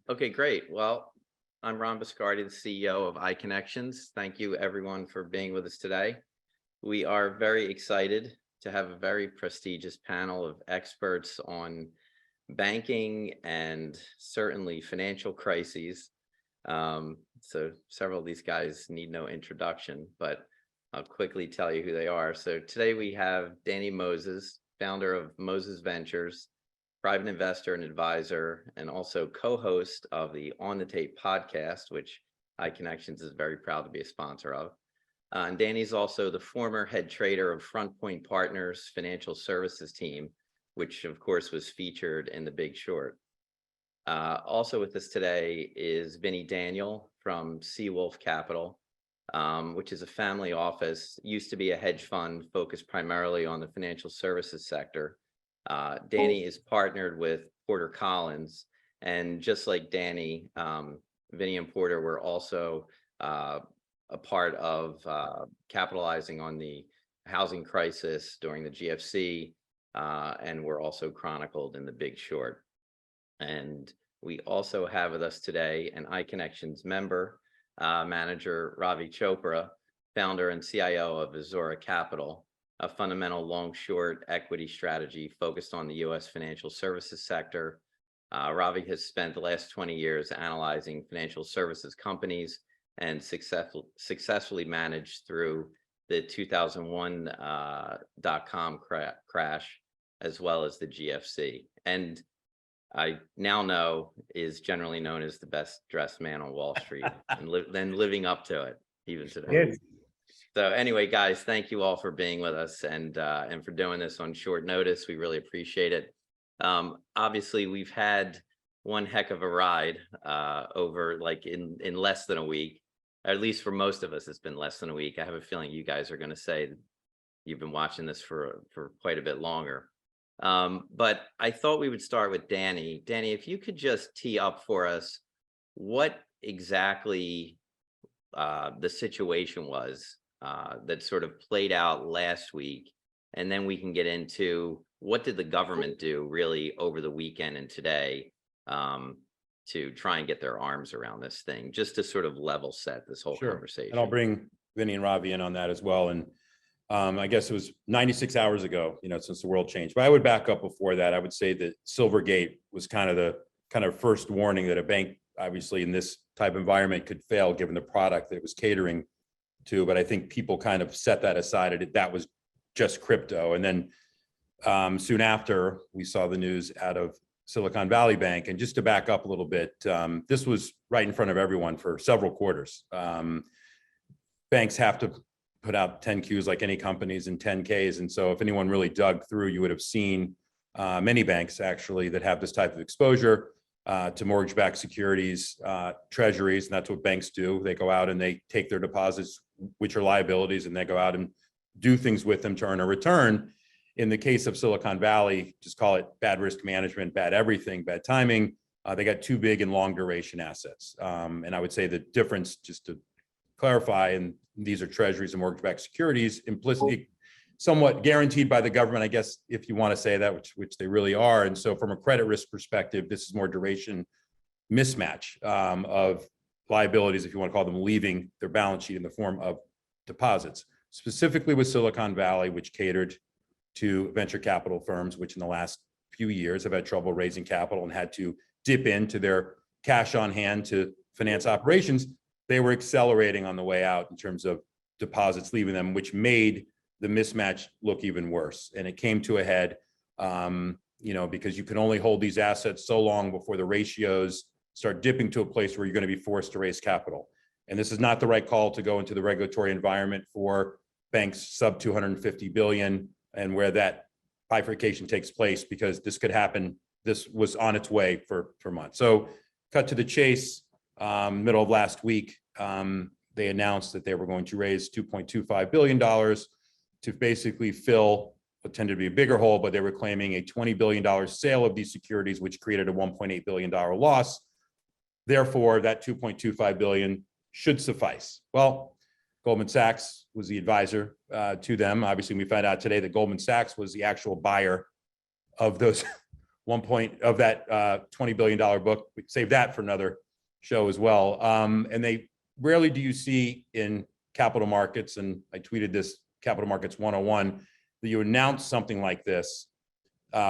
Okay, great. Well, I'm Ron Biscardi, the CEO of iConnections. Thank you everyone for being with us today. We are very excited to have a very prestigious panel of experts on banking and certainly financial crises. So several of these guys need no introduction, but I'll quickly tell you who they are. So today we have Danny Moses, founder of Moses Ventures, private investor and advisor, and also co-host of the On the Tape podcast, which iConnections is very proud to be a sponsor of. And Danny's also the former head trader of Front Point Partners financial services team, which of course was featured in The Big Short. Also with us today is Vinny Daniel from Seawolf Capital, which is a family office, used to be a hedge fund focused primarily on the financial services sector. Danny is partnered with Porter Collins, and just like Danny, Vinny and Porter were also a part of capitalizing on the housing crisis during the GFC, and were also chronicled in The Big Short. And we also have with us today an iConnections member, manager Ravi Chopra, founder and CIO of Azora Capital, a fundamental long-short equity strategy focused on the U.S. financial services sector. Ravi has spent the last 20 years analyzing financial services companies and successfully managed through the 2001 dot-com crash, as well as the GFC. And I now know is generally known as the best dressed man on Wall Street, and then living up to it even today. Yes. So anyway, guys, thank you all for being with us and for doing this on short notice. We really appreciate it. Obviously, we've had one heck of a ride over like in less than a week. At least for most of us, it's been less than a week. I have a feeling you guys are going to say that you've been watching this for quite a bit longer. But I thought we would start with Danny. Danny, if you could just tee up for us what exactly the situation was that sort of played out last week, and then we can get into what did the government do really over the weekend and today to try and get their arms around this thing, just to sort of level set this whole conversation. And I'll bring Vinny and Ravi in on that as well. And I guess it was 96 hours ago, since the world changed. But I would back up before that. I would say that Silvergate was kind of the first warning that a bank, obviously in this type of environment, could fail given the product that it was catering to. But I think people kind of set that aside. That was just crypto. And then soon after, we saw the news out of Silicon Valley Bank. And just to back up a little bit, this was right in front of everyone for several quarters. Banks have to put out 10Qs like any companies and 10Ks. And so if anyone really dug through, you would have seen many banks actually that have this type of exposure to mortgage-backed securities, treasuries, and that's what banks do. They go out and they take their deposits, which are liabilities, and they go out and do things with them to earn a return. In the case of Silicon Valley, just call it bad risk management, bad everything, bad timing. They got too big and long duration assets. And I would say the difference, just to clarify, and these are treasuries and mortgage-backed securities, implicitly somewhat guaranteed by the government, I guess, if you want to say that, which they really are. And so from a credit risk perspective, this is more duration mismatch of liabilities, if you want to call them, leaving their balance sheet in the form of deposits, specifically with Silicon Valley, which catered to venture capital firms, which in the last few years have had trouble raising capital and had to dip into their cash on hand to finance operations. They were accelerating on the way out in terms of deposits leaving them, which made the mismatch look even worse. And it came to a head, because you can only hold these assets so long before the ratios start dipping to a place where you're going to be forced to raise capital. And this is not the right call to go into the regulatory environment for banks sub 250 billion and where that bifurcation takes place, because this could happen. This was on its way for months. So cut to the chase, middle of last week, they announced that they were going to raise $2.25 billion to basically fill what tended to be a bigger hole, but they were claiming a $20 billion sale of these securities, which created a $1.8 billion loss. Therefore, that $2.25 billion should suffice. Well, Goldman Sachs was the advisor to them. Obviously, we found out today that Goldman Sachs was the actual buyer of those of that $20 billion book. We save that for another show as well. And they rarely do you see in capital markets, and I tweeted this Capital Markets 101, that you announce something like this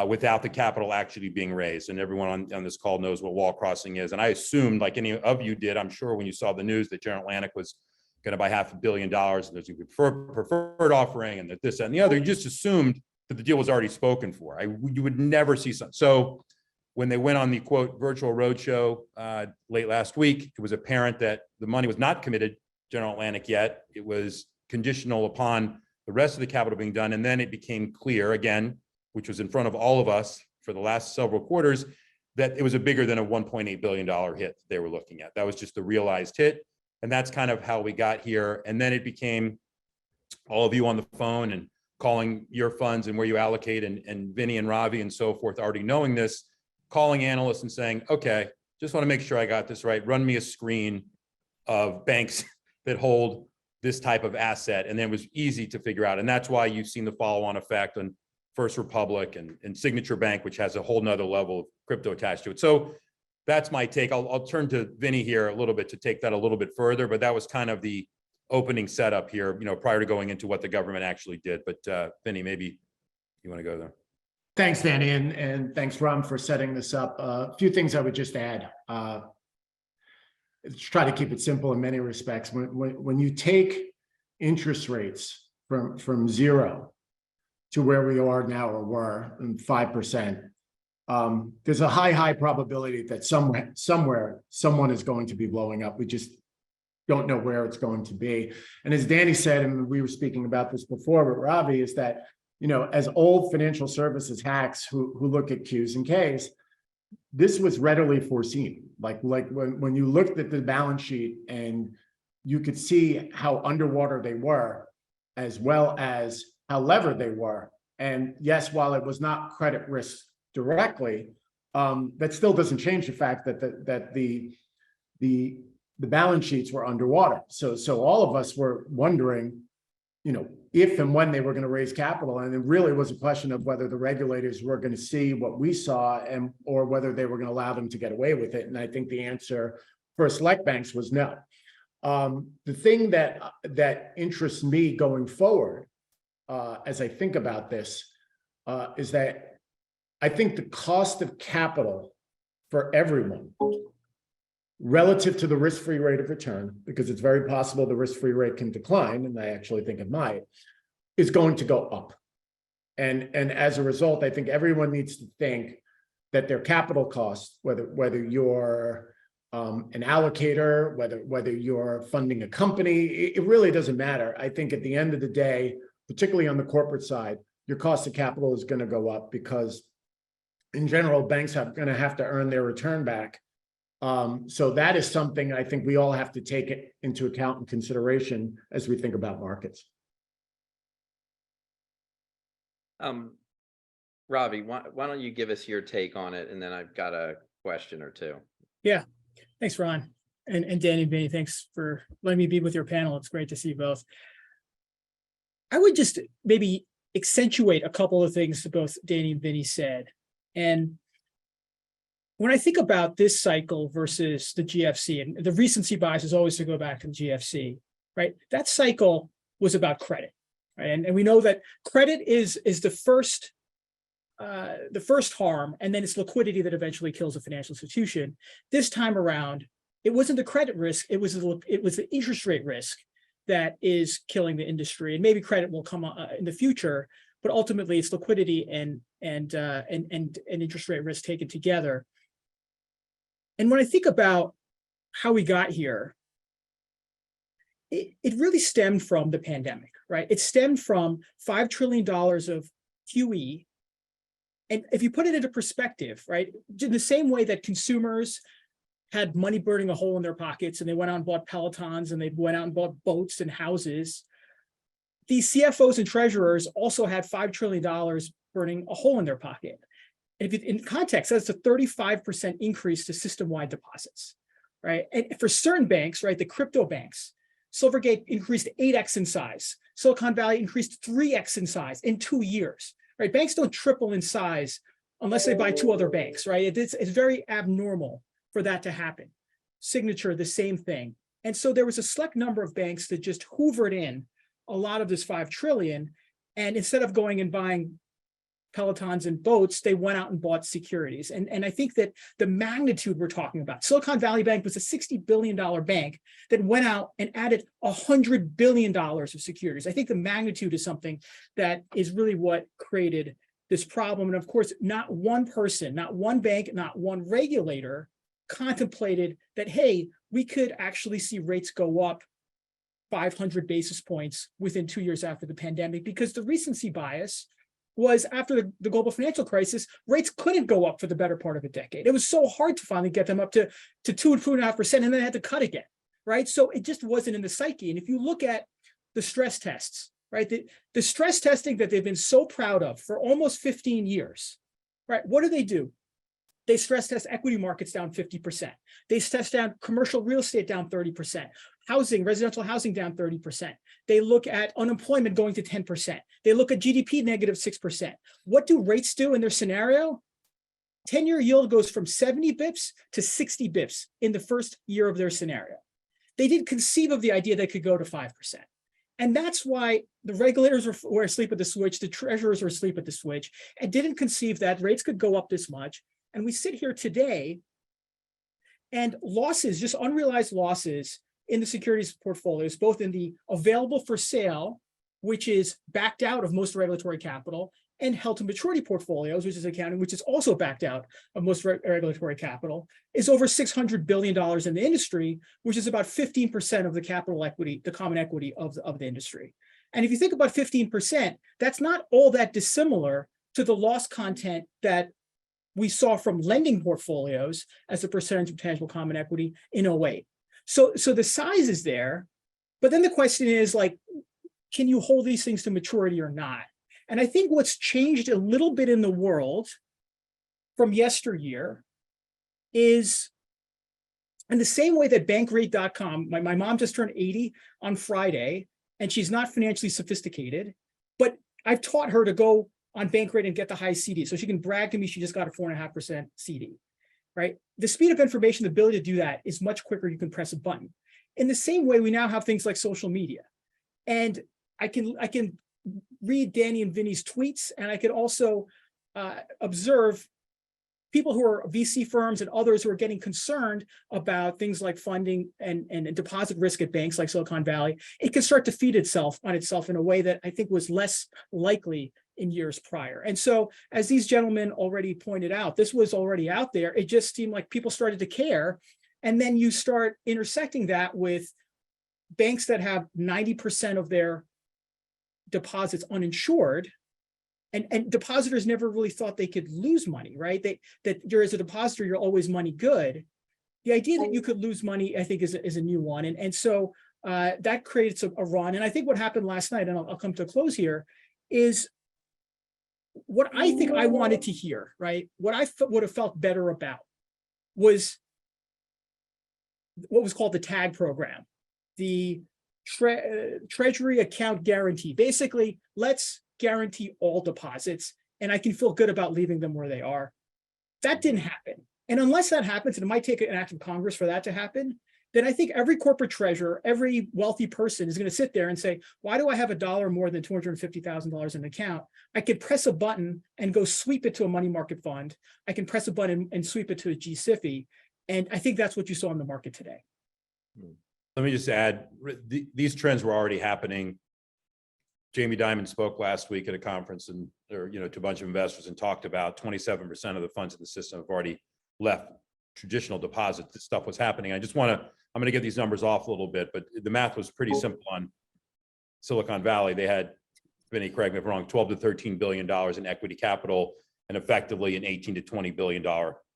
without the capital actually being raised. And everyone on this call knows what wall crossing is. And I assumed, like any of you did, I'm sure when you saw the news that General Atlantic was going to buy $500 million, and there's a preferred offering, and that this and the other, you just assumed that the deal was already spoken for. You would never see something. So when they went on the quote virtual roadshow late last week, it was apparent that the money was not committed General Atlantic yet. It was conditional upon the rest of the capital being done. And then it became clear again, which was in front of all of us for the last several quarters, that it was a bigger than a $1.8 billion hit they were looking at. That was just the realized hit. And that's kind of how we got here. And then it became all of you on the phone and calling your funds and where you allocate, and Vinny and Ravi and so forth, already knowing this, calling analysts and saying, okay, just want to make sure I got this right. Run me a screen of banks that hold this type of asset. And then it was easy to figure out. And that's why you've seen the follow-on effect on First Republic and Signature Bank, which has a whole nother level of crypto attached to it. So that's my take. I'll turn to Vinny here a little bit to take that a little bit further, but that was kind of the opening setup here, prior to going into what the government actually did. But Vinny, maybe you want to go there. Thanks, Danny, and thanks, Ron, for setting this up. A few things I would just add. Try to keep it simple in many respects. When you take interest rates from zero to where we are now, or were, 5%, there's a high probability that somewhere someone is going to be blowing up. We just don't know where it's going to be. And as Danny said, and we were speaking about this before with Ravi, is that as old financial services hacks who look at Qs and Ks, this was readily foreseen. Like when you looked at the balance sheet and you could see how underwater they were, as well as how levered they were. And yes, while it was not credit risk directly, that still doesn't change the fact that the balance sheets were underwater. So all of us were wondering, if and when they were going to raise capital. And it really was a question of whether the regulators were going to see what we saw, or whether they were going to allow them to get away with it. And I think the answer for select banks was no. The thing that interests me going forward, as I think about this, is that I think the cost of capital for everyone relative to the risk-free rate of return, because it's very possible the risk-free rate can decline, and I actually think it might, is going to go up. And as a result, I think everyone needs to think that their capital costs, whether you're an allocator, whether you're funding a company, it really doesn't matter. I think at the end of the day, particularly on the corporate side, your cost of capital is going to go up, because in general, banks are going to have to earn their return back. So that is something I think we all have to take it into account and consideration as we think about markets. Ravi, why don't you give us your take on it, and then I've got a question or two. Yeah, thanks, Ron, and Danny and Vinny. Thanks for letting me be with your panel. It's great to see you both. I would just maybe accentuate a couple of things that both Danny and Vinny said. And when I think about this cycle versus the GFC, and the recency bias is always to go back to the GFC, right? That cycle was about credit, right? And we know that credit is the first harm, and then it's liquidity that eventually kills a financial institution. This time around, it wasn't the credit risk; it was the interest rate risk that is killing the industry. And maybe credit will come in the future, but ultimately it's liquidity and interest rate risk taken together. And when I think about how we got here, it really stemmed from the pandemic, right? It stemmed from $5 trillion of QE. And if you put it into perspective, right, in the same way that consumers had money burning a hole in their pockets and they went out and bought Pelotons and they went out and bought boats and houses, these CFOs and treasurers also had $5 trillion burning a hole in their pocket. If you, in context, that's a 35% increase to system-wide deposits, right? And for certain banks, right, the crypto banks, Silvergate increased 8x in size. Silicon Valley increased 3x in size in 2 years, right? Banks don't triple in size unless they buy two other banks, right? It's very abnormal for that to happen. Signature, the same thing. And so there was a select number of banks that just hoovered in a lot of this 5 trillion. And instead of going and buying Pelotons and boats, they went out and bought securities. And I think that the magnitude we're talking about, Silicon Valley Bank was a $60 billion bank that went out and added $100 billion of securities. I think the magnitude is something that is really what created this problem. And of course, not one person, not one bank, not one regulator contemplated that, hey, we could actually see rates go up 500 basis points within 2 years after the pandemic, because the recency bias was after the global financial crisis, rates couldn't go up for the better part of a decade. It was so hard to finally get them up to 2 and 2.5%, and then they had to cut again, right? So it just wasn't in the psyche. And if you look at the stress tests, right, the stress testing that they've been so proud of for almost 15 years, right? What do? They stress test equity markets down 50%. They test down commercial real estate down 30%. Housing, residential housing down 30%. They look at unemployment going to 10%. They look at GDP negative 6%. What do rates do in their scenario? 10-year yield goes from 70 bips to 60 bips in the first year of their scenario. They didn't conceive of the idea they could go to 5%. And that's why the regulators were asleep at the switch, the treasurers were asleep at the switch, and didn't conceive that rates could go up this much. And we sit here today and losses, just unrealized losses in the securities portfolios, both in the available for sale, which is backed out of most regulatory capital, and held to maturity portfolios, which is accounting, which is also backed out of most regulatory capital, is over $600 billion in the industry, which is about 15% of the capital equity, the common equity of the industry. And if you think about 15%, that's not all that dissimilar to the loss content that we saw from lending portfolios as a percentage of tangible common equity in 2008. So the size is there, but then the question is, like, can you hold these things to maturity or not? And I think what's changed a little bit in the world from yesteryear is in the same way that Bankrate.com, my mom just turned 80 on Friday, and she's not financially sophisticated, but I've taught her to go on Bankrate and get the high CD. So she can brag to me she just got a 4.5% CD, right? The speed of information, the ability to do that is much quicker. You can press a button. In the same way, we now have things like social media. And I can read Danny and Vinny's tweets, and I can also observe people who are VC firms and others who are getting concerned about things like funding and deposit risk at banks like Silicon Valley. It can start to feed itself on itself in a way that I think was less likely in years prior. And so, as these gentlemen already pointed out, this was already out there. It just seemed like people started to care. And then you start intersecting that with banks that have 90% of their deposits uninsured, and depositors never really thought they could lose money, right? That you're, as a depositor, you're always money good. The idea that you could lose money, I think, is a new one. And so that creates a run. And I think what happened last night, and I'll come to a close here, is what I think I wanted to hear, right? What I would have felt better about was what was called the TAG program, the Treasury Account Guarantee. Basically, let's guarantee all deposits, and I can feel good about leaving them where they are. That didn't happen. And unless that happens, and it might take an act of Congress for that to happen, then I think every corporate treasurer, every wealthy person is going to sit there and say, why do I have $1 more than $250,000 in an account? I could press a button and go sweep it to a money market fund. I can press a button and sweep it to a G-SIFI. And I think that's what you saw in the market today. Let me just add, these trends were already happening. Jamie Dimon spoke last week at a conference and to a bunch of investors and talked about 27% of the funds in the system have already left traditional deposits. This stuff was happening. I'm going to get these numbers off a little bit, but the math was pretty simple on Silicon Valley. They had, Vinny, correct me if I'm wrong, $12 to $13 billion in equity capital and effectively an $18 to $20 billion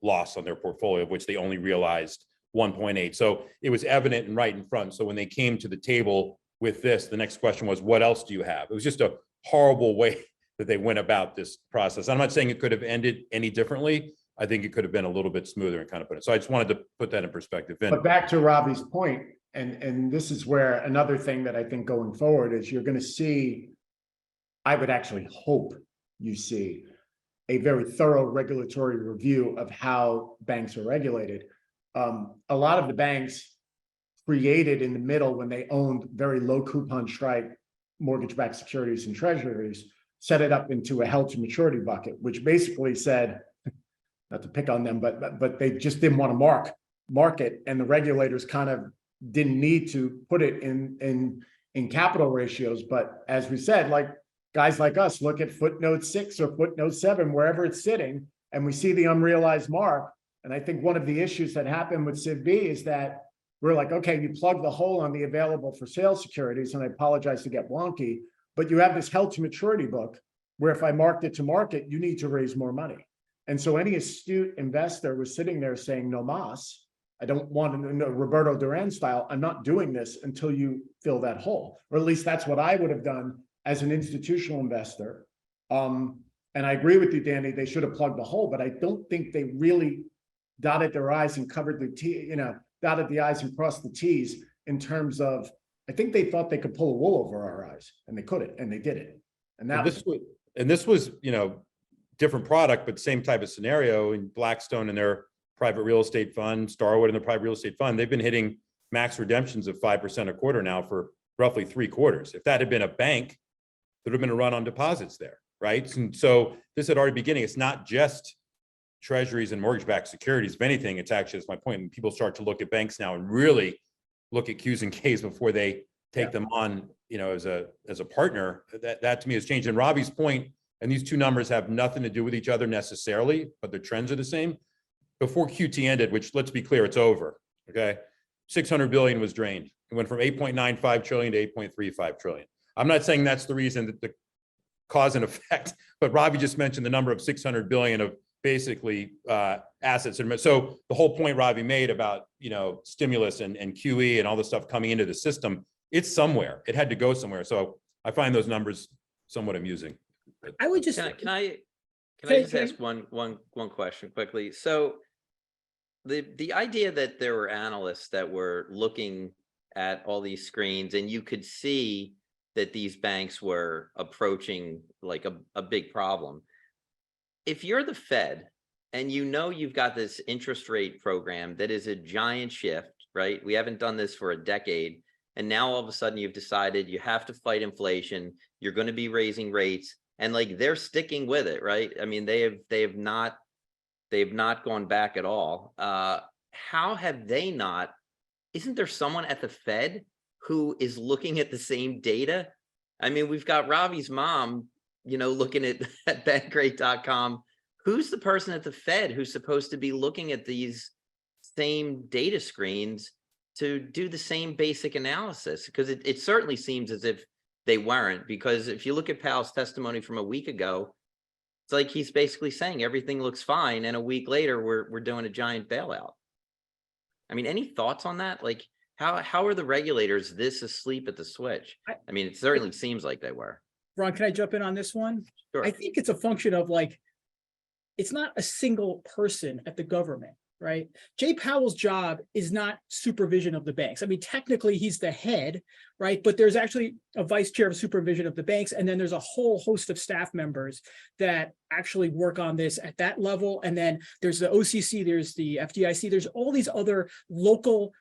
loss on their portfolio, of which they only realized 1.8. So it was evident and right in front. So when they came to the table with this, the next question was, what else do you have? It was just a horrible way that they went about this process. I'm not saying it could have ended any differently. I think it could have been a little bit smoother and kind of put it. So I just wanted to put that in perspective. But back to Ravi's point, and this is where another thing that I think going forward is you're going to see, I would actually hope you see a very thorough regulatory review of how banks are regulated. A lot of the banks created in the middle when they owned very low coupon strike mortgage-backed securities and treasuries, set it up into a held to maturity bucket, which basically said, not to pick on them, but they just didn't want to mark it, and the regulators kind of didn't need to put it in capital ratios. But as we said, like guys like us look at footnote 6 or footnote 7, wherever it's sitting, and we see the unrealized mark. And I think one of the issues that happened with SVB is that we're like, okay, you plug the hole on the available for sale securities, and I apologize to get wonky, but you have this held to maturity book where if I marked it to market, you need to raise more money. And so any astute investor was sitting there saying, no mas, I don't want to know Roberto Duran style. I'm not doing this until you fill that hole, or at least that's what I would have done as an institutional investor. And I agree with you, Danny, they should have plugged the hole, but I don't think they really dotted their I's and covered the T, dotted the I's and crossed the T's in terms of, I think they thought they could pull a wool over our eyes, and they couldn't, and they did it. And that this was, different product, but same type of scenario in Blackstone and their private real estate fund, Starwood and their private real estate fund. They've been hitting max redemptions of 5% a quarter now for roughly 3 quarters. If that had been a bank, there would have been a run on deposits there, right? And so this had already beginning. It's not just treasuries and mortgage-backed securities. If anything, it's actually, it's my point, when people start to look at banks now and really look at Q's and K's before they take them on, as a partner, that to me has changed. And Robbie's point, and these two numbers have nothing to do with each other necessarily, but the trends are the same. Before QT ended, which let's be clear, it's over, okay? 600 billion was drained. It went from 8.95 trillion to 8.35 trillion. I'm not saying that's the reason, that the cause and effect, but Robbie just mentioned the number of 600 billion of basically assets. So the whole point Robbie made about, stimulus and QE and all this stuff coming into the system, it's somewhere. It had to go somewhere. So I find those numbers somewhat amusing. I would just, Can I just ask one question quickly? So the idea that there were analysts that were looking at all these screens and you could see that these banks were approaching like a big problem. If you're the Fed and you've got this interest rate program that is a giant shift, right? We haven't done this for a decade. And now all of a sudden you've decided you have to fight inflation. You're going to be raising rates, and like they're sticking with it, right? I mean, they have not gone back at all. How have they not? Isn't there someone at the Fed who is looking at the same data? I mean, we've got Robbie's mom, looking at bankrate.com. Who's the person at the Fed who's supposed to be looking at these same data screens to do the same basic analysis? Because it certainly seems as if they weren't, because if you look at Powell's testimony from a week ago, it's like he's basically saying everything looks fine, and a week later we're doing a giant bailout. I mean, any thoughts on that? Like, how are the regulators this asleep at the switch? I mean, it certainly seems like they were. Ron, can I jump in on this one? Sure. I think it's a function of it's not a single person at the government, right? Jay Powell's job is not supervision of the banks. I mean, technically he's the head, right? But there's actually a vice chair of supervision of the banks. And then there's a whole host of staff members that actually work on this at that level. And then there's the OCC, there's the FDIC, there's all these other local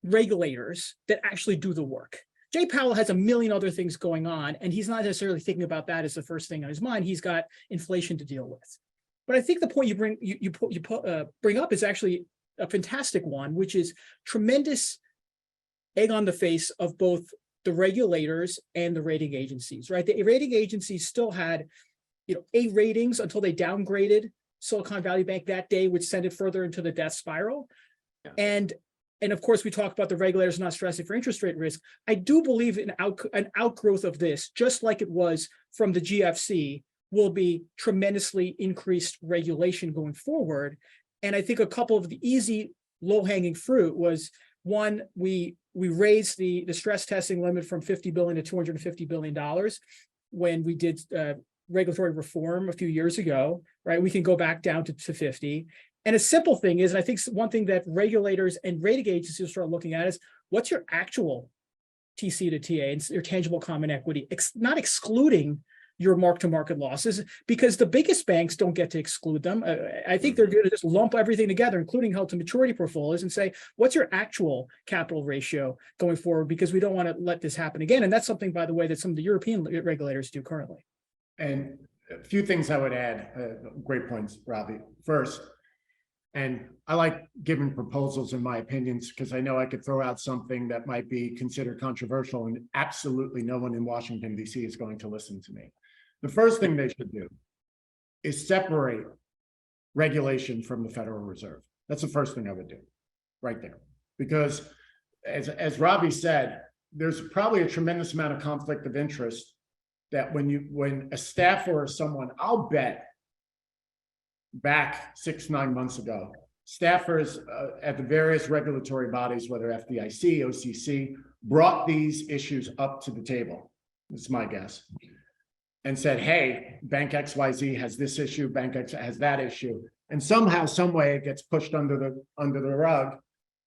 regulators that actually do the work. Jay Powell has a million other things going on, and he's not necessarily thinking about that as the first thing on his mind. He's got inflation to deal with. But I think the point you bring up is actually a fantastic one, which is tremendous egg on the face of both the regulators and the rating agencies, right? The rating agencies still had, A ratings until they downgraded Silicon Valley Bank that day, which sent it further into the death spiral. Yeah. And of course, we talk about the regulators not stressing for interest rate risk. I do believe an outgrowth of this, just like it was from the GFC, will be tremendously increased regulation going forward. And I think a couple of the easy low-hanging fruit was, one, we raised the stress testing limit from $50 billion to $250 billion when we did regulatory reform a few years ago, right? We can go back down to 50. And a simple thing is, and I think one thing that regulators and rating agencies start looking at is, what's your actual TC to TA and your tangible common equity, not excluding your mark-to-market losses, because the biggest banks don't get to exclude them. I think they're going to just lump everything together, including held-to-maturity portfolios, and say, what's your actual capital ratio going forward? Because we don't want to let this happen again. And that's something, by the way, that some of the European regulators do currently. And a few things I would add, great points, Robbie. First, and I like giving proposals in my opinions, because I know I could throw out something that might be considered controversial, and absolutely no one in Washington, D.C. is going to listen to me. The first thing they should do is separate regulation from the Federal Reserve. That's the first thing I would do right there. Because as Robbie said, there's probably a tremendous amount of conflict of interest that when a staffer or someone, I'll bet back 6-9 months ago, staffers at the various regulatory bodies, whether FDIC, OCC, brought these issues up to the table. It's my guess. And said, hey, Bank XYZ has this issue, Bank X has that issue. And somehow, some way it gets pushed under the rug,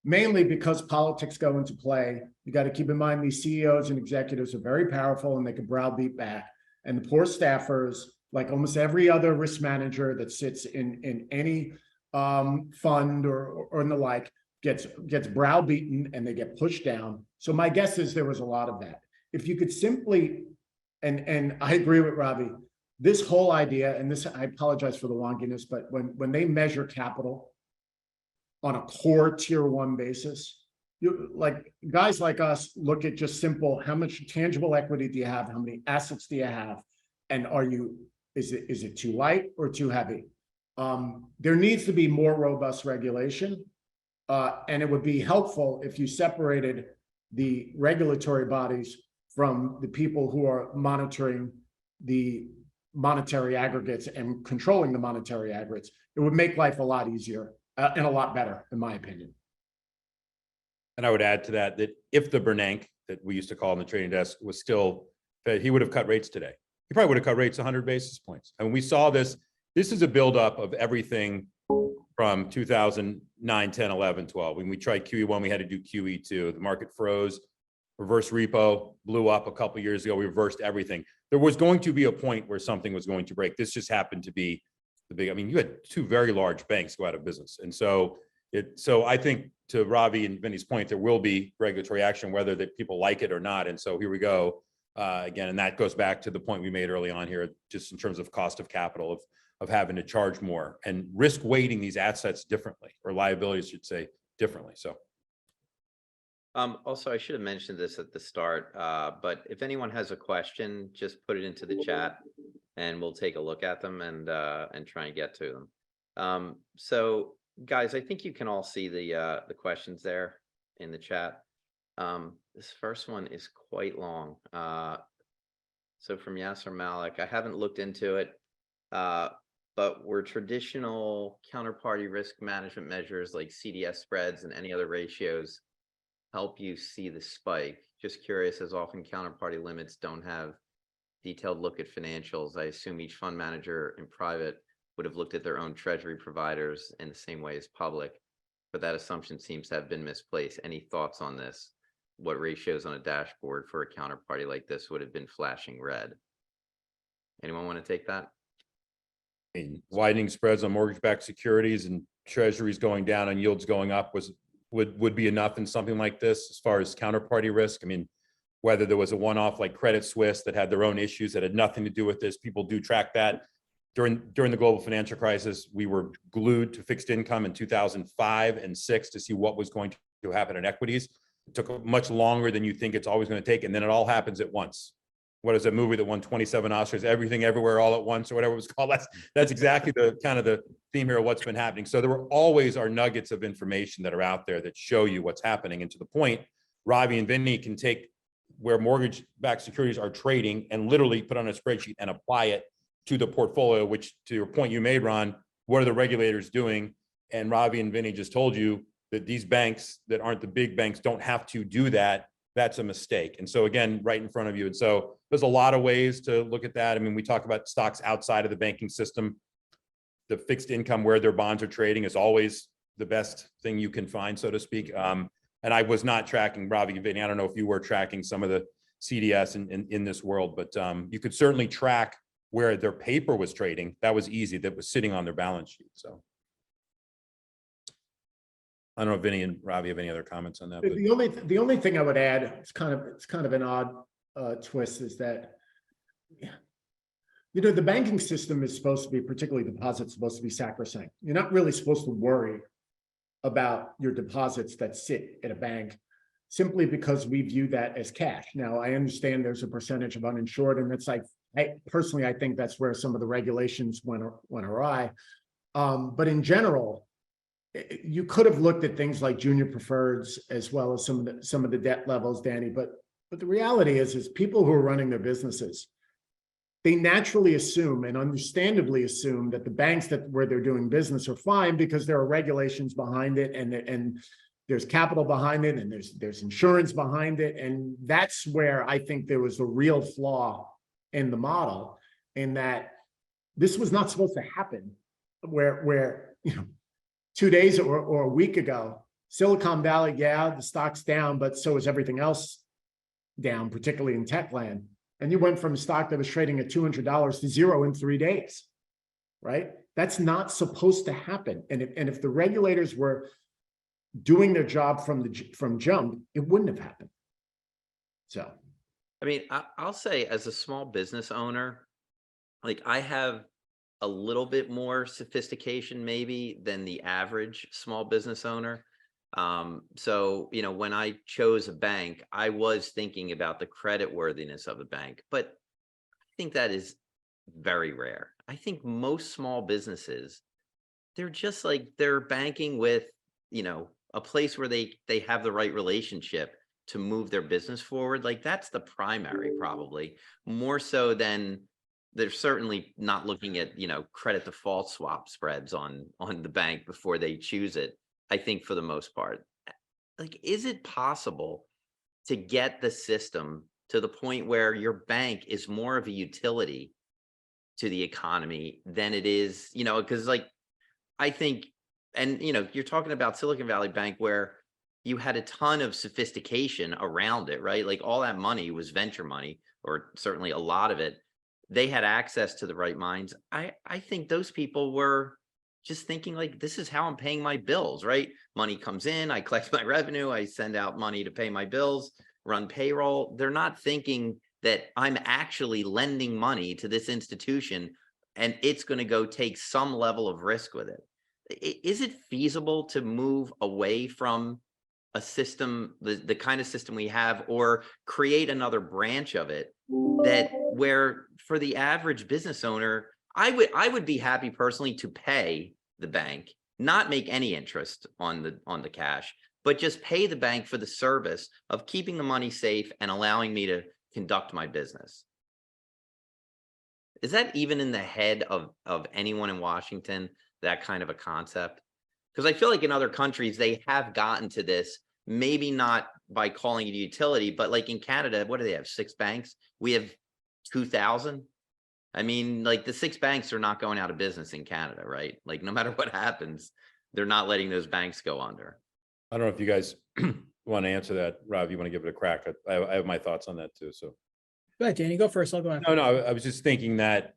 mainly because politics go into play. You got to keep in mind these CEOs and executives are very powerful and they can browbeat back. And the poor staffers, like almost every other risk manager that sits in any fund or in the like, gets browbeaten and they get pushed down. So my guess is there was a lot of that. If you could simply, and I agree with Robbie, this whole idea, and this, I apologize for the wonkiness, but when they measure capital on a core tier 1 basis, like guys like us look at just simple, how much tangible equity do you have? How many assets do you have? And is it too light or too heavy? There needs to be more robust regulation. And it would be helpful if you separated the regulatory bodies from the people who are monitoring the monetary aggregates and controlling the monetary aggregates. It would make life a lot easier and a lot better, in my opinion. And I would add to that, that if the Bernanke that we used to call on the trading desk was still, he would have cut rates today. He probably would have cut rates 100 basis points. And we saw this is a buildup of everything from 2009, 10, 11, 12. When we tried QE1, we had to do QE2. The market froze, reverse repo blew up a couple of years ago. We reversed everything. There was going to be a point where something was going to break. This just happened to be the big, I mean, you had 2 very large banks go out of business. And so I think to Ravi and Vinny's point, there will be regulatory action, whether that people like it or not. And so here we go again. And that goes back to the point we made early on here, just in terms of cost of capital, of having to charge more and risk weighting these assets differently, or liabilities should say differently. So. Also, I should have mentioned this at the start, but if anyone has a question, just put it into the chat and we'll take a look at them and try and get to them. So guys, I think you can all see the questions there in the chat. This first one is quite long. So from Yasser Malik, I haven't looked into it, but were traditional counterparty risk management measures like CDS spreads and any other ratios help you see the spike? Just curious, as often counterparty limits don't have detailed look at financials. I assume each fund manager in private would have looked at their own treasury providers in the same way as public, but that assumption seems to have been misplaced. Any thoughts on this? What ratios on a dashboard for a counterparty like this would have been flashing red? Anyone want to take that? I mean, widening spreads on mortgage-backed securities and treasuries going down and yields going up would be enough in something like this as far as counterparty risk. I mean, whether there was a one-off like Credit Suisse that had their own issues that had nothing to do with this, people do track that. During the global financial crisis, we were glued to fixed income in 2005 and 6 to see what was going to happen in equities. It took much longer than you think it's always going to take, and then it all happens at once. What is that movie that won 27 Oscars? Everything, Everywhere, All at Once, or whatever it was called. That's exactly the kind of the theme here of what's been happening. So there were always are nuggets of information that are out there that show you what's happening. And to the point, Ravi and Vinny can take where mortgage-backed securities are trading and literally put on a spreadsheet and apply it to the portfolio, which, to your point you made, Ron, what are the regulators doing? And Ravi and Vinny just told you that these banks that aren't the big banks don't have to do that. That's a mistake. And so again, right in front of you. And so there's a lot of ways to look at that. I mean, we talk about stocks outside of the banking system. The fixed income where their bonds are trading is always the best thing you can find, so to speak. And I was not tracking, Ravi and Vinny, I don't know if you were tracking some of the CDS in this world, but you could certainly track where their paper was trading, that was easy. That was sitting on their balance sheet. So I don't know if Vinny and Ravi have any other comments on that. But The only thing I would add, it's kind of an odd twist, is that, you know, the banking system is supposed to be, particularly deposits, supposed to be sacrosanct. You're not really supposed to worry about your deposits that sit at a bank, simply because we view that as cash. Now, I understand there's a percentage of uninsured, and it's like, I think that's where some of the regulations went awry. But in general, you could have looked at things like junior preferreds as well as some of the debt levels, Danny. But the reality is people who are running their businesses, they naturally assume and understandably assume that the banks where they're doing business are fine, because there are regulations behind it, and there's capital behind it, and there's insurance behind it. And that's where I think there was a real flaw in the model, in that this was not supposed to happen, where you know, 2 days or a week ago, Silicon Valley, yeah, the stock's down, but so is everything else down, particularly in tech land. And you went from a stock that was trading at $200 to zero in 3 days, right? That's not supposed to happen. And if the regulators were doing their job from jump, it wouldn't have happened. So, I mean, I'll say, as a small business owner, like, I have a little bit more sophistication maybe than the average small business owner. So, you know, when I chose a bank, I was thinking about the credit worthiness of a bank, but I think that is very rare. I think most small businesses, they're just like, they're banking with, you know, a place where they have the right relationship to move their business forward. Like, that's the primary, probably more so than, they're certainly not looking at, you know, credit default swap spreads on the bank before they choose it. I think for the most part, like, is it possible to get the system to the point where your bank is more of a utility to the economy than it is, you know, because, like, I think, and, you know, you're talking about Silicon Valley Bank, where you had a ton of sophistication around it, right? Like, all that money was venture money, or certainly a lot of it. They had access to the right minds. I think those people were just thinking, like, this is how I'm paying my bills, right? Money comes in, I collect my revenue, I send out money to pay my bills, run payroll. They're not thinking that I'm actually lending money to this institution and it's going to go take some level of risk with it. Is it feasible to move away from a system, the kind of system we have, or create another branch of it that, where for the average business owner, I would be happy personally to pay the bank, not make any interest on the cash, but just pay the bank for the service of keeping the money safe and allowing me to conduct my business? Is that even in the head of anyone in Washington, that kind of a concept? Because I feel like in other countries, they have gotten to this, maybe not by calling it a utility, but like in Canada, what do they have? 6 banks? We have 2,000. I mean, like, the 6 banks are not going out of business in Canada, right? Like, no matter what happens, they're not letting those banks go under. I don't know if you guys want to answer that. Rob, you want to give it a crack? I have my thoughts on that too. So Go ahead, Danny, go first. I'll go after. no, I was just thinking that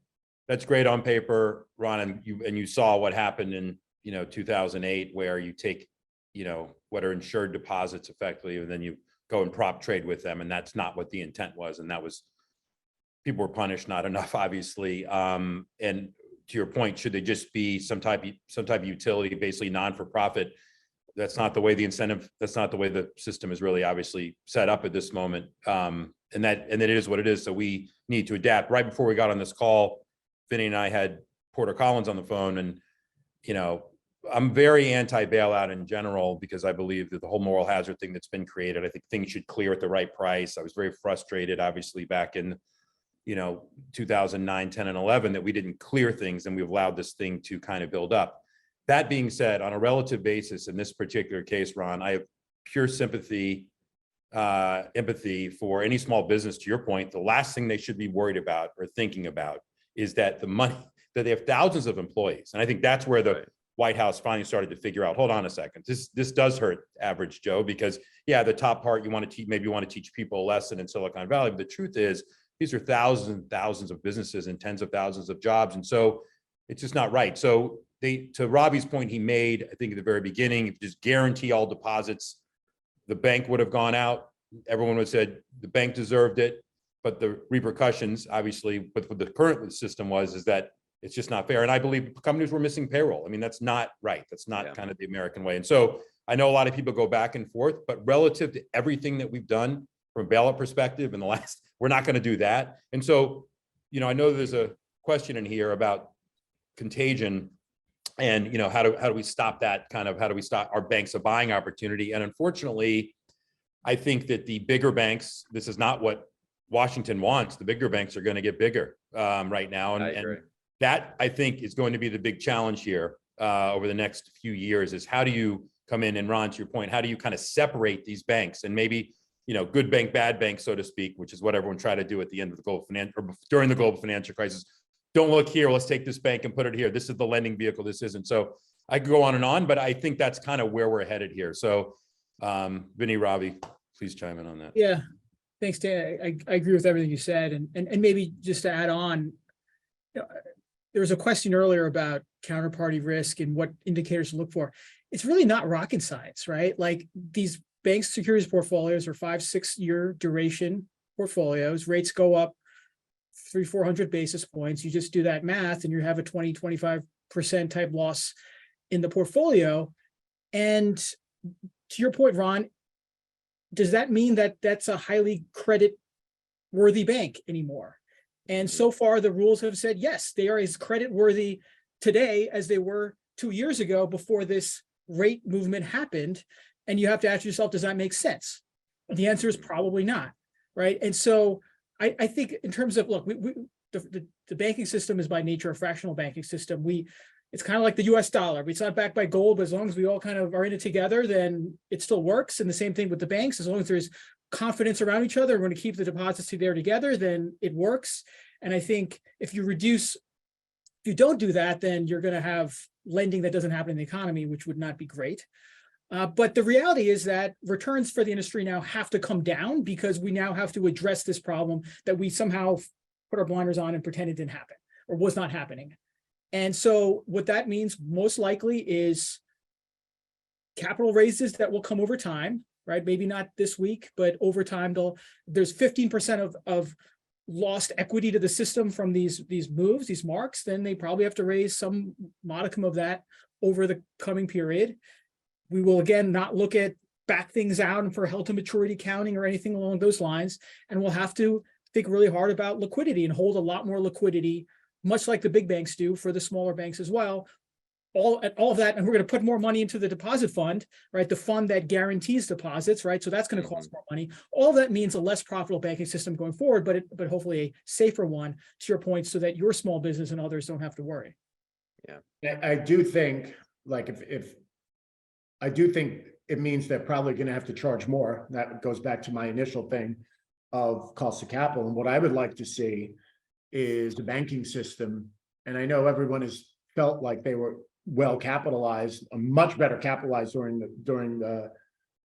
that's great on paper, Ron, and you saw what happened in, you know, 2008, where you take, you know, what are insured deposits effectively, and then you go and prop trade with them, and that's not what the intent was, and that was, people were punished, not enough, obviously. And to your point, should they just be some type of utility, basically non-for-profit? That's not the way the incentive, that's not the way the system is really obviously set up at this moment. And it is what it is. So we need to adapt. Right before we got on this call, Vinny and I had Porter Collins on the phone, and, you know, I'm very anti-bailout in general, because I believe that the whole moral hazard thing that's been created, I think things should clear at the right price. I was very frustrated, obviously, back in, you know, 2009, 10, and 11, that we didn't clear things, and we've allowed this thing to kind of build up. That being said, on a relative basis, in this particular case, Ron, I have pure sympathy, empathy for any small business. To your point, the last thing they should be worried about or thinking about is that the money, that they have thousands of employees. And I think that's where the White House finally started to figure out, hold on a second, this does hurt average Joe, because yeah, the top part, you want to teach, maybe you want to teach people a lesson in Silicon Valley, but the truth is these are thousands and thousands of businesses and tens of thousands of jobs. And so it's just not right. So to Robbie's point he made, I think at the very beginning, if you just guarantee all deposits, the bank would have gone out. Everyone would have said the bank deserved it. But the repercussions, obviously, with what the current system is that it's just not fair. And I believe companies were missing payroll. I mean, that's not right. That's not kind of the American way. And so I know a lot of people go back and forth, but relative to everything that we've done from a bailout perspective in the last, we're not going to do that. And so, I know there's a question in here about contagion and, how do we stop that how do we stop our banks a buying opportunity? And unfortunately, I think that the bigger banks, this is not what Washington wants. The bigger banks are going to get bigger right now. And that, I think, is going to be the big challenge here over the next few years is how do you come in and, Ron, to your point, how do you kind of separate these banks and maybe, good bank, bad bank, so to speak, which is what everyone tried to do at the end of the global financial or during the global financial crisis. Don't look here. Let's take this bank and put it here. This is the lending vehicle. This isn't. So I could go on, but I think that's kind of where we're headed here. So Vinny, Ravi, please chime in on that. Yeah. Thanks, Dan. I agree with everything you said. And maybe just to add on, there was a question earlier about counterparty risk and what indicators to look for. It's really not rocket science, right? Like these bank securities portfolios are 5-6 year duration portfolios. Rates go up 300-400 basis points. You just do that math and you have a 20-25% type loss in the portfolio. And to your point, Ron, does that mean that that's a highly credit worthy bank anymore? And so far the rules have said, yes, they are as credit worthy today as they were 2 years ago before this rate movement happened. And you have to ask yourself, does that make sense? The answer is probably not, right? And so I think in terms of, look, the banking system is by nature a fractional banking system. It's kind of like the US dollar. It's not backed by gold, but as long as we all kind of are in it together, then it still works. And the same thing with the banks, as long as there's confidence around each other, we're going to keep the deposits there together, then it works. And I think if you don't do that, then you're going to have lending that doesn't happen in the economy, which would not be great. But the reality is that returns for the industry now have to come down because we now have to address this problem that we somehow put our blinders on and pretend it didn't happen or was not happening. And so what that means most likely is capital raises that will come over time, right? Maybe not this week, but over time, there's 15% of lost equity to the system from these moves, these marks, then they probably have to raise some modicum of that over the coming period. We will again not look at back things out and for held to maturity counting or anything along those lines. And we'll have to think really hard about liquidity and hold a lot more liquidity, much like the big banks do for the smaller banks as well. All of that, and we're going to put more money into the deposit fund, right? The fund that guarantees deposits, right? So that's going to cost more money. All that means a less profitable banking system going forward, but hopefully a safer one, to your point, so that your small business and others don't have to worry. Yeah, I do think, like, I do think it means they're probably going to have to charge more. That goes back to my initial thing of cost of capital. And what I would like to see is the banking system. And I know everyone has felt like they were well capitalized, much better capitalized during the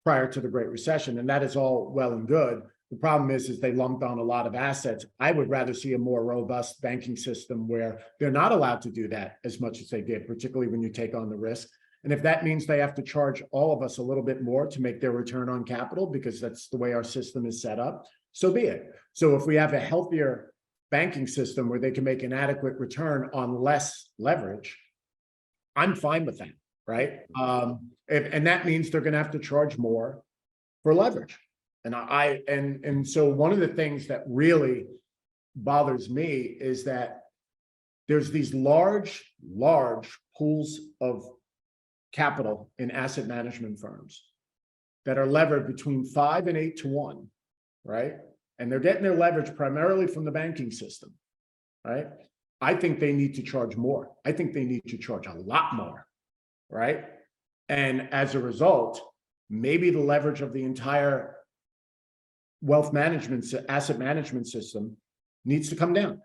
prior to the Great Recession, and that is all well and good. The problem is they lumped on a lot of assets. I would rather see a more robust banking system where they're not allowed to do that as much as they did, particularly when you take on the risk. And if that means they have to charge all of us a little bit more to make their return on capital, because that's the way our system is set up, so be it. So if we have a healthier banking system where they can make an adequate return on less leverage, I'm fine with that, right? And that means they're going to have to charge more for leverage. And so one of the things that really bothers me is that there's these large pools of capital in asset management firms that are levered between 5 and 8 to 1, right? And they're getting their leverage primarily from the banking system, right? I think they need to charge more. I think they need to charge a lot more, right? And as a result, maybe the leverage of the entire wealth management, asset management system needs to come down.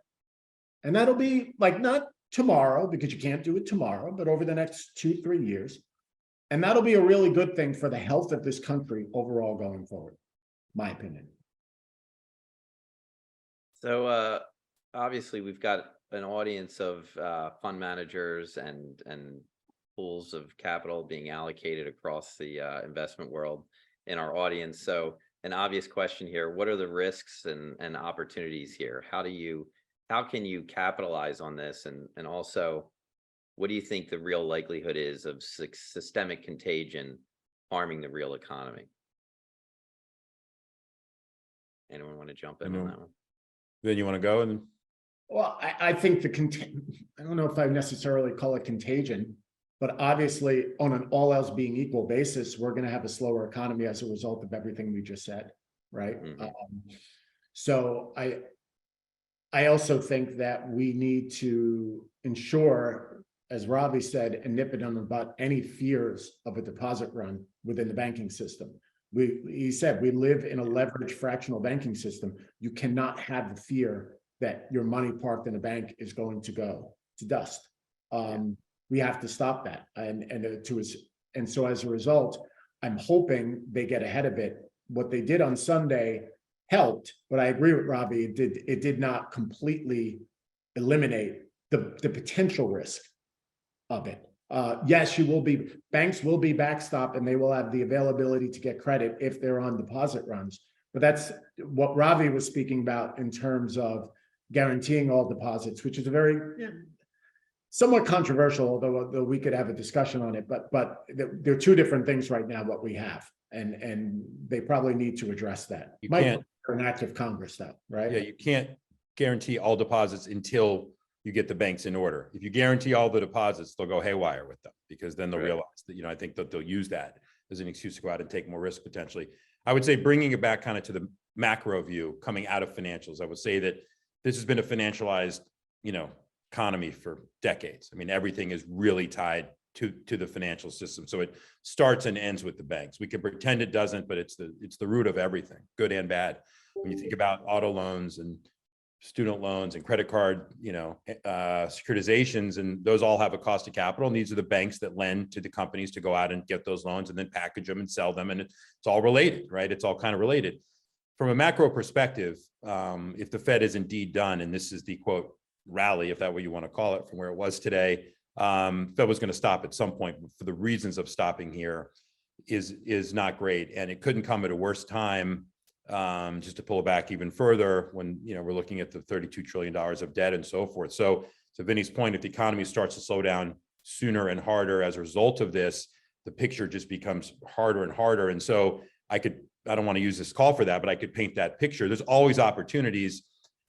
And that'll be like not tomorrow, because you can't do it tomorrow, but over the next 2-3 years. And that'll be a really good thing for the health of this country overall going forward, my opinion. So obviously we've got an audience of fund managers and pools of capital being allocated across the investment world in our audience. So an obvious question here, what are the risks and opportunities here? How can you capitalize on this? And also, what do you think the real likelihood is of systemic contagion harming the real economy? Anyone want to jump in on that one? Then you want to go and Well, I think I don't know if I necessarily call it contagion, but obviously on an all else being equal basis, we're going to have a slower economy as a result of everything we just said, right? Mhm. So I also think that we need to ensure, as Ravi said, and nip it on about any fears of a deposit run within the banking system. He said, we live in a leveraged fractional banking system. You cannot have the fear that your money parked in a bank is going to go to dust. We have to stop that. And so as a result, I'm hoping they get ahead of it. What they did on Sunday helped, but I agree with Ravi, it did not completely eliminate the potential risk of it. Yes, banks will be backstopped and they will have the availability to get credit if they're on deposit runs. But that's what Ravi was speaking about in terms of guaranteeing all deposits, which is a very somewhat controversial, although we could have a discussion on it. But there are two different things right now, what we have, and they probably need to address that. you Might can't, be an act of Congress, though, right? yeah, you can't guarantee all deposits until you get the banks in order. If you guarantee all the deposits, they'll go haywire with them because then they'll Right. realize that, I think that they'll use that as an excuse to go out and take more risk potentially. I would say bringing it back kind of to the macro view coming out of financials, I would say that this has been a financialized, economy for decades. I mean, everything is really tied to the financial system. So it starts and ends with the banks. We can pretend it doesn't, but it's the root of everything, good and bad. When you think about auto loans and student loans and credit card, securitizations, and those all have a cost of capital. And these are the banks that lend to the companies to go out and get those loans and then package them and sell them. And it's all related, right? It's all kind of related. From a macro perspective, if the Fed is indeed done, and this is the quote rally, if that's what you want to call it, from where it was today, Fed was going to stop at some point for the reasons of stopping here is not great. And it couldn't come at a worse time. Just to pull it back even further when, we're looking at the $32 trillion of debt and so forth. So to Vinny's point, if the economy starts to slow down sooner and harder as a result of this, the picture just becomes harder and harder. And so I don't want to use this call for that, but I could paint that picture. There's always opportunities.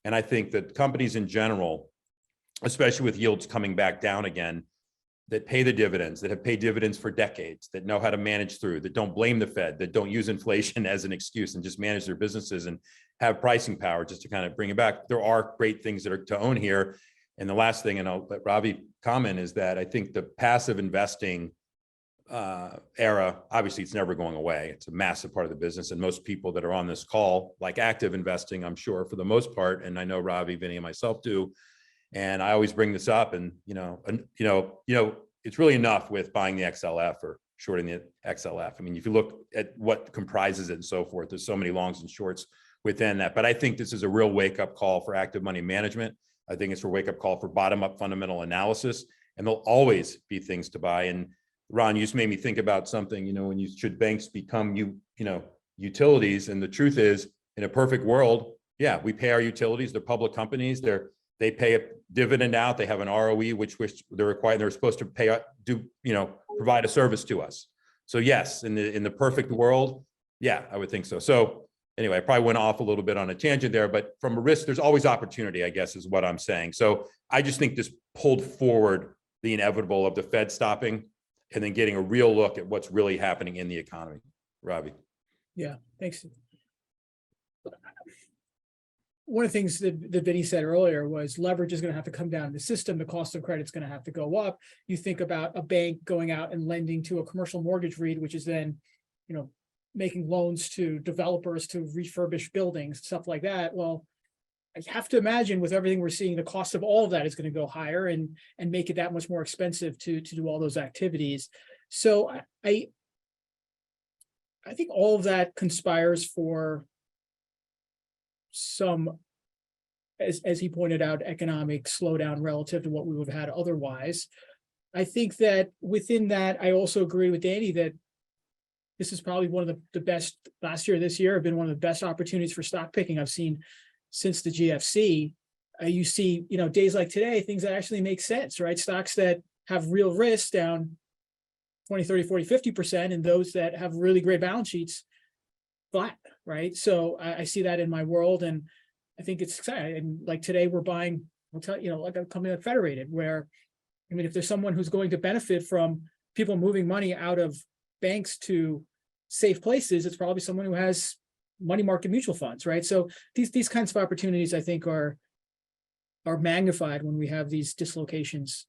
And I think that companies in general, especially with yields coming back down again, that pay the dividends, that have paid dividends for decades, that know how to manage through, that don't blame the Fed, that don't use inflation as an excuse and just manage their businesses and have pricing power just to kind of bring it back. There are great things that are to own here. And the last thing, and I'll let Ravi comment, is that I think the passive investing era, obviously it's never going away. It's a massive part of the business. And most people that are on this call, like active investing, I'm sure for the most part, and I know Ravi, Vinny, and myself do. And I always bring this up, and it's really enough with buying the XLF or shorting the XLF. I mean, if you look at what comprises it and so forth, there's so many longs and shorts within that. But I think this is a real wake-up call for active money management. I think it's a wake-up call for bottom-up fundamental analysis, and there'll always be things to buy. And Ron, you just made me think about something. When should banks become utilities? And the truth is, in a perfect world, yeah, we pay our utilities. They're public companies. They pay a dividend out. They have an ROE, which they're required. They're supposed to provide a service to us. So yes, in the perfect world, yeah, I would think so. So anyway, I probably went off a little bit on a tangent there, but from a risk, there's always opportunity, I guess, is what I'm saying. So I just think this pulled forward the inevitable of the Fed stopping and then getting a real look at what's really happening in the economy. Ravi. Yeah, thanks. One of the things that Vinny said earlier was leverage is going to have to come down in the system. The cost of credit is going to have to go up. You think about a bank going out and lending to a commercial mortgage REIT, which is then, making loans to developers to refurbish buildings, stuff like that. Well, I have to imagine with everything we're seeing, the cost of all of that is going to go higher and make it that much more expensive to do all those activities. So I think all of that conspires for some as he pointed out, economic slowdown relative to what we would have had otherwise. I think that within that, I also agree with Danny that this is probably one of the best last year, this year have been one of the best opportunities for stock picking I've seen since the GFC. You see, days like today, things that actually make sense, right? Stocks that have real risk down 20, 30, 40, 50%, and those that have really great balance sheets flat, right? So I see that in my world, and I think it's exciting. And like today we're buying, like a company like Federated, where, I mean, if there's someone who's going to benefit from people moving money out of banks to safe places, it's probably someone who has money market mutual funds, right? So these kinds of opportunities, I think, are magnified when we have these dislocations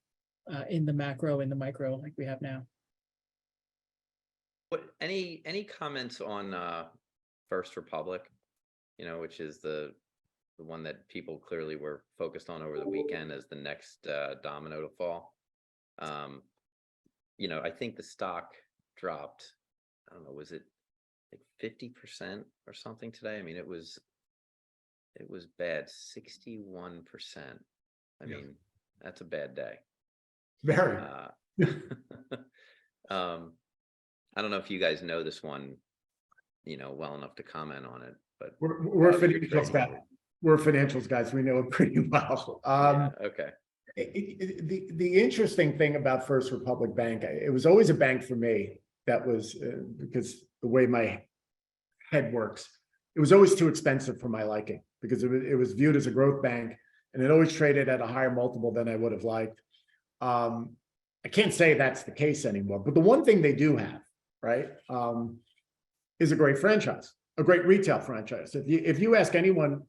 in the macro and the micro like we have now. What, any comments on First Republic, which is the one that people clearly were focused on over the weekend as the next domino to fall? I think the stock dropped, I don't know, was it like 50% or something today? I mean, it was bad, 61%. I mean, that's a bad day. Very. I don't know if you guys know this one, well enough to comment on it, but We're financials guys. We're financials guys. We know it pretty well. Okay. The interesting thing about First Republic Bank, it was always a bank for me that was because the way my head works, it was always too expensive for my liking because it was viewed as a growth bank, and it always traded at a higher multiple than I would have liked. I can't say that's the case anymore, but the one thing they do have, right, is a great franchise, a great retail franchise. If you ask anyone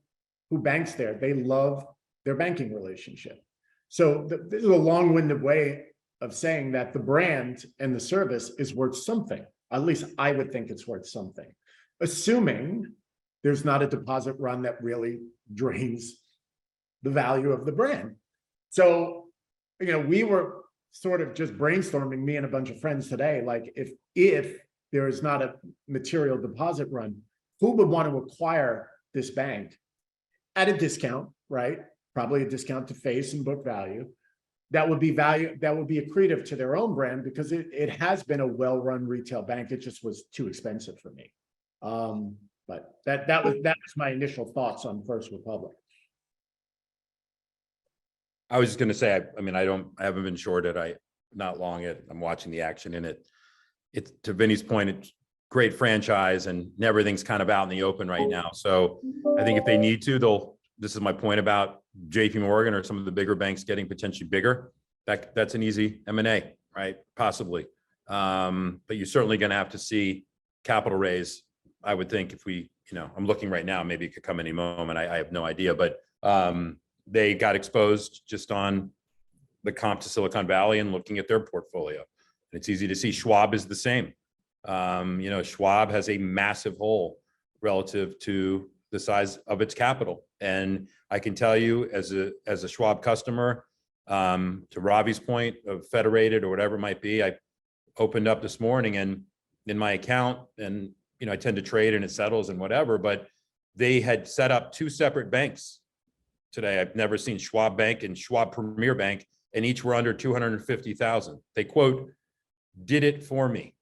who banks there, they love their banking relationship. So this is a long-winded way of saying that the brand and the service is worth something. At least I would think it's worth something, assuming there's not a deposit run that really drains the value of the brand. So, we were sort of just brainstorming, me and a bunch of friends today, like if there is not a material deposit run, who would want to acquire this bank at a discount, right? Probably a discount to face and book value. That would be accretive to their own brand because it has been a well-run retail bank. It just was too expensive for me. But that was my initial thoughts on First Republic. I was just going to say, I haven't been shorted. Not long it. I'm watching the action in it. It's, to Vinny's point, it's great franchise and everything's kind of out in the open right now. So I think if they need to, this is my point about JP Morgan or some of the bigger banks getting potentially bigger. That's an easy M&A, right? Possibly. But you're certainly going to have to see capital raise. I would think if I'm looking right now, maybe it could come any moment. I have no idea, but they got exposed just on the comp to Silicon Valley and looking at their portfolio. And it's easy to see Schwab is the same. Schwab has a massive hole relative to the size of its capital. And I can tell you as a Schwab customer, to Ravi's point of Federated or whatever it might be, I opened up this morning and in my account, and I tend to trade and it settles and whatever, but they had set up two separate banks today. I've never seen Schwab Bank and Schwab Premier Bank, and each were under 250,000. They quote, did it for me,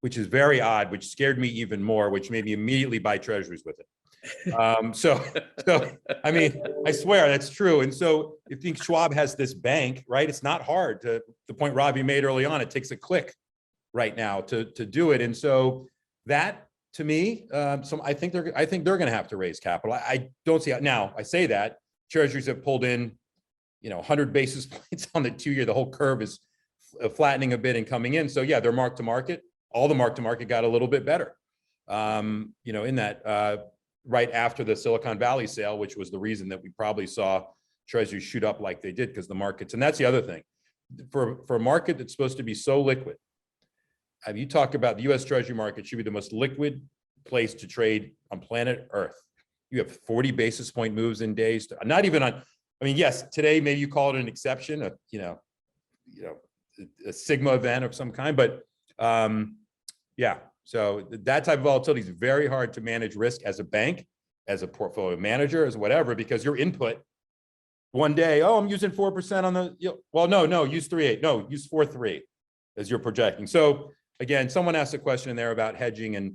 which is very odd, which scared me even more, which made me immediately buy treasuries with it. So I mean, I swear that's true. And so you think Schwab has this bank, right? It's not hard to the point Ravi made early on. It takes a click right now to do it. And so that, to me, I think they're going to have to raise capital. I don't see how. Now I say that treasuries have pulled in, 100 basis points on the 2-year. The whole curve is flattening a bit and coming in. So yeah, they're mark to market. All the mark to market got a little bit better. In that right after the Silicon Valley sale, which was the reason that we probably saw treasuries shoot up like they did because the markets. And that's the other thing for a market that's supposed to be so liquid. You talk about the U.S. Treasury market should be the most liquid place to trade on planet Earth. You have 40 basis point moves in days. Not even on. I mean, yes, today maybe you call it an exception, a sigma event of some kind, but yeah. So that type of volatility is very hard to manage risk as a bank, as a portfolio manager, as whatever, because your input one day, oh, I'm using 4% on the, well, no, use 3.8, no, use 4.3 as you're projecting. So again, someone asked a question in there about hedging and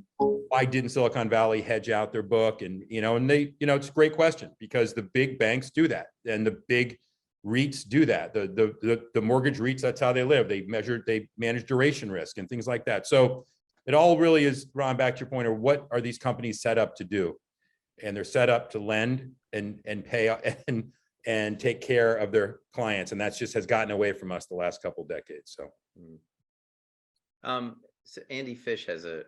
why didn't Silicon Valley hedge out their book? And, and they, it's a great question because the big banks do that and the big REITs do that. The mortgage REITs, that's how they live. They manage duration risk and things like that. So it all really is, Ron, back to your point of what are these companies set up to do? And they're set up to lend and pay and take care of their clients. And that's just has gotten away from us the last couple of decades. So. So Andy Fish has a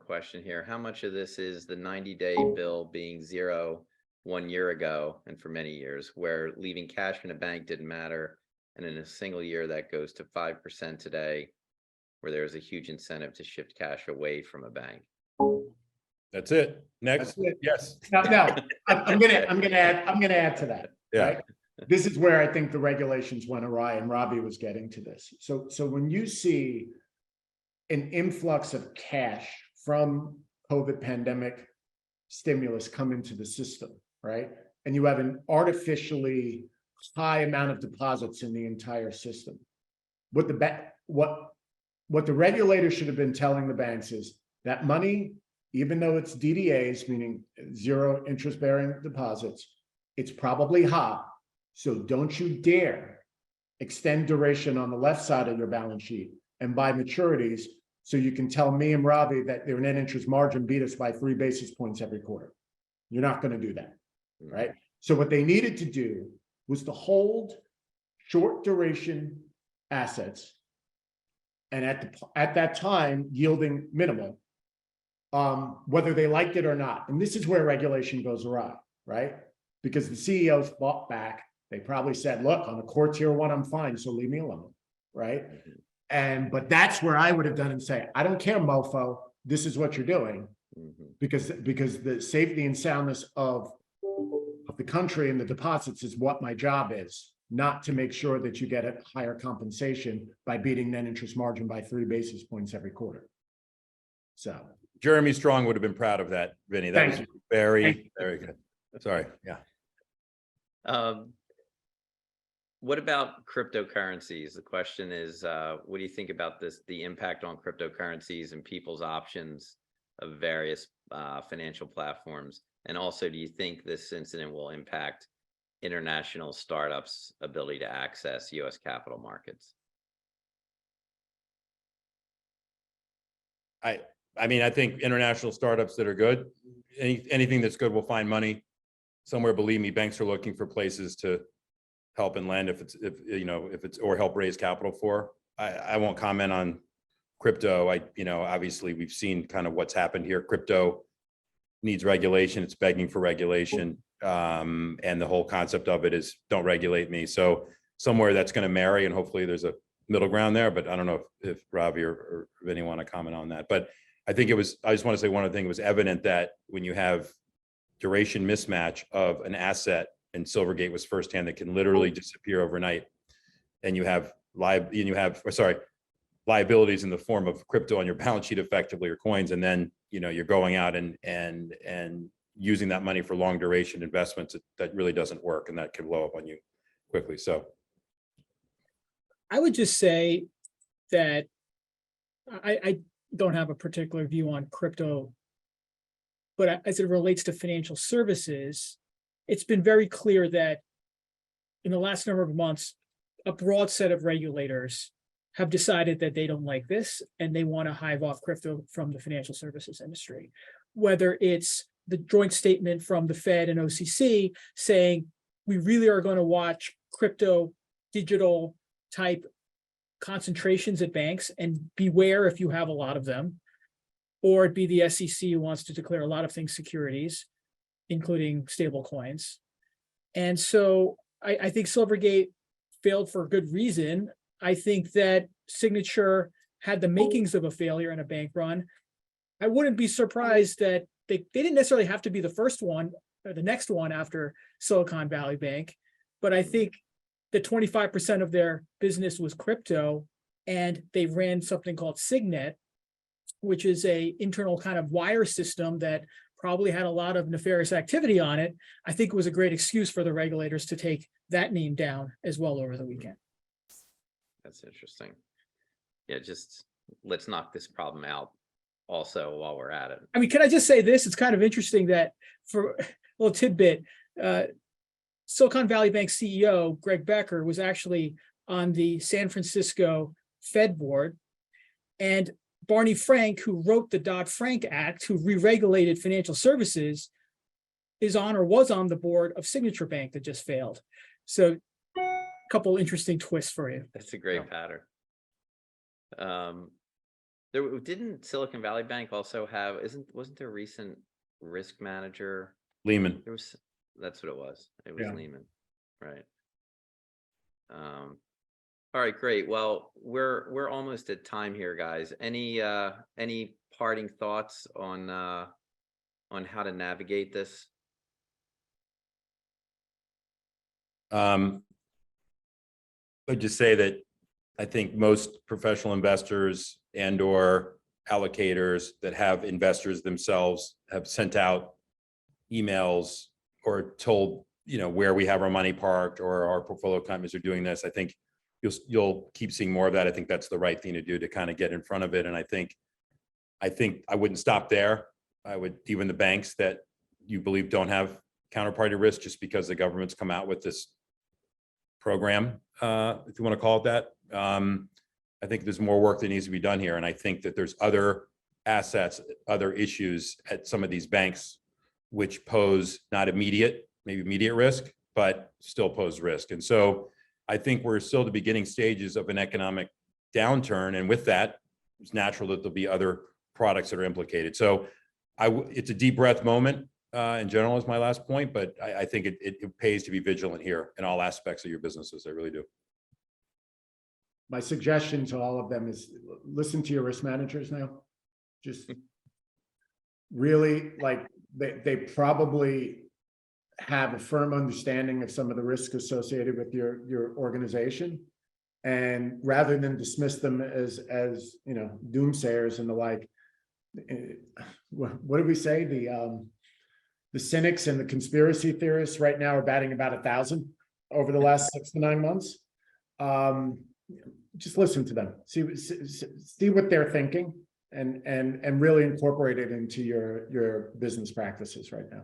question here. How much of this is the 90-day bill being 0 1 year ago and for many years, where leaving cash in a bank didn't matter, and in a single year that goes to 5% today, where there's a huge incentive to shift cash away from a bank? That's it. Next. That's it. Yes. Now, I'm gonna add to that. Yeah. Right? This is where I think the regulations went awry, and Robbie was getting to this. So when you see an influx of cash from COVID pandemic stimulus come into the system, right? And you have an artificially high amount of deposits in the entire system. What the regulator should have been telling the banks is that money, even though it's DDAs, meaning zero interest bearing deposits, it's probably hot. So don't you dare extend duration on the left side of your balance sheet and buy maturities so you can tell me and Robbie that their net interest margin beat us by 3 basis points every quarter. You're not going to do that, right? So what they needed to do was to hold short duration assets, and at that time yielding minimal, whether they liked it or not. And this is where regulation goes awry, right? Because the CEOs fought back. They probably said, look, on a core tier 1, I'm fine, so leave me alone, right? But that's where I would have done and say, I don't care, mofo, this is what you're doing, because the safety and soundness of the country and the deposits is what my job is, not to make sure that you get a higher compensation by beating net interest margin by 3 basis points every quarter. So Jeremy Strong would have been proud of that, Vinny. That was very good. Sorry. Yeah. What about cryptocurrencies? The question is, what do you think about the impact on cryptocurrencies and people's options of various financial platforms? And also, do you think this incident will impact international startups' ability to access U.S. capital markets? I mean, I think international startups that are good, anything that's good will find money somewhere. Believe me, banks are looking for places to help and lend if it's or help raise capital for. I won't comment on crypto. Obviously we've seen kind of what's happened here. Crypto needs regulation. It's begging for regulation. And the whole concept of it is don't regulate me. So somewhere that's going to marry, and hopefully there's a middle ground there, but I don't know if Ravi or Vinny want to comment on that. But I think I just want to say one other thing. It was evident that when you have duration mismatch of an asset, and Silvergate was firsthand, that can literally disappear overnight, and you have liabilities in the form of crypto on your balance sheet, effectively, or coins, and then you're going out and using that money for long duration investments that really doesn't work, and that can blow up on you quickly. So I would just say that I don't have a particular view on crypto, but as it relates to financial services, it's been very clear that in the last number of months, a broad set of regulators have decided that they don't like this and they want to hive off crypto from the financial services industry. Whether it's the joint statement from the Fed and OCC saying we really are going to watch crypto digital type concentrations at banks and beware if you have a lot of them, or it be the SEC who wants to declare a lot of things securities, including stable coins. And so I think Silvergate failed for good reason. I think that Signature had the makings of a failure and a bank run. I wouldn't be surprised that they didn't necessarily have to be the first one or the next one after Silicon Valley Bank, but I think that 25% of their business was crypto, and they ran something called Signet, which is a internal kind of wire system that probably had a lot of nefarious activity on it, I think it was a great excuse for the regulators to take that name down as well over the weekend. That's interesting. Yeah, just let's knock this problem out also while we're at it. I mean, can I just say this? It's kind of interesting that for a little tidbit, Silicon Valley Bank CEO Greg Becker was actually on the San Francisco Fed board, and Barney Frank, who wrote the Dodd-Frank Act, who re-regulated financial services, is on or was on the board of Signature Bank that just failed. So a couple interesting twists for you. That's a great pattern. There didn't Silicon Valley Bank also have, wasn't there a recent risk manager? Lehman. That's what it was. It was Yeah. Lehman, right? All right, great. Well, we're almost at time here, guys. Any parting thoughts on how to navigate this? I'd just say that I think most professional investors and or allocators that have investors themselves have sent out emails or told, where we have our money parked or our portfolio companies are doing this. I think you'll keep seeing more of that. I think that's the right thing to do to kind of get in front of it. And I think I wouldn't stop there. I would, even the banks that you believe don't have counterparty risk, just because the government's come out with this program, if you want to call it that. I think there's more work that needs to be done here. And I think that there's other assets, other issues at some of these banks, which pose not maybe immediate risk, but still pose risk. And so I think we're still at the beginning stages of an economic downturn. And with that, it's natural that there'll be other products that are implicated. So it's a deep breath moment in general is my last point, but I think it pays to be vigilant here in all aspects of your businesses. I really do. My suggestion to all of them is listen to your risk managers now. Just really, like, they probably have a firm understanding of some of the risks associated with your organization. And rather than dismiss them as doomsayers and the like, what did we say? The cynics and the conspiracy theorists right now are batting about 1,000 over the last 6 to 9 months. Just listen to them, see what they're thinking, and really incorporate it into your business practices right now.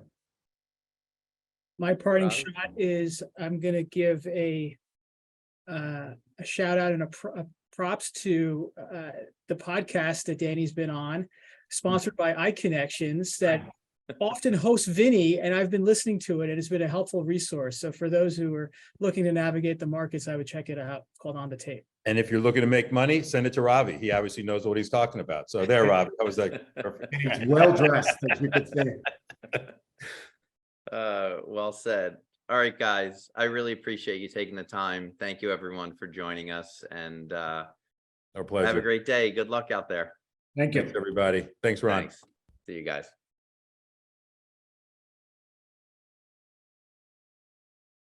My parting Rob? shot is I'm going to give a shout out and a props to the podcast that Danny's been on, sponsored by iConnections, that often hosts Vinny, and I've been listening to it. It has been a helpful resource. So for those who are looking to navigate the markets, I would check it out. It's called On the Tape. And if you're looking to make money, send it to Ravi. He obviously knows what he's talking about. So there, Ravi, that was like perfect. He's well dressed, as you could say. Well said. All right, guys, I really appreciate you taking the time. Thank you, everyone, for joining us, and Our pleasure. have a great day. Good luck out there. Thank you. Thanks, everybody. Thanks, Ron. Thanks. See you guys.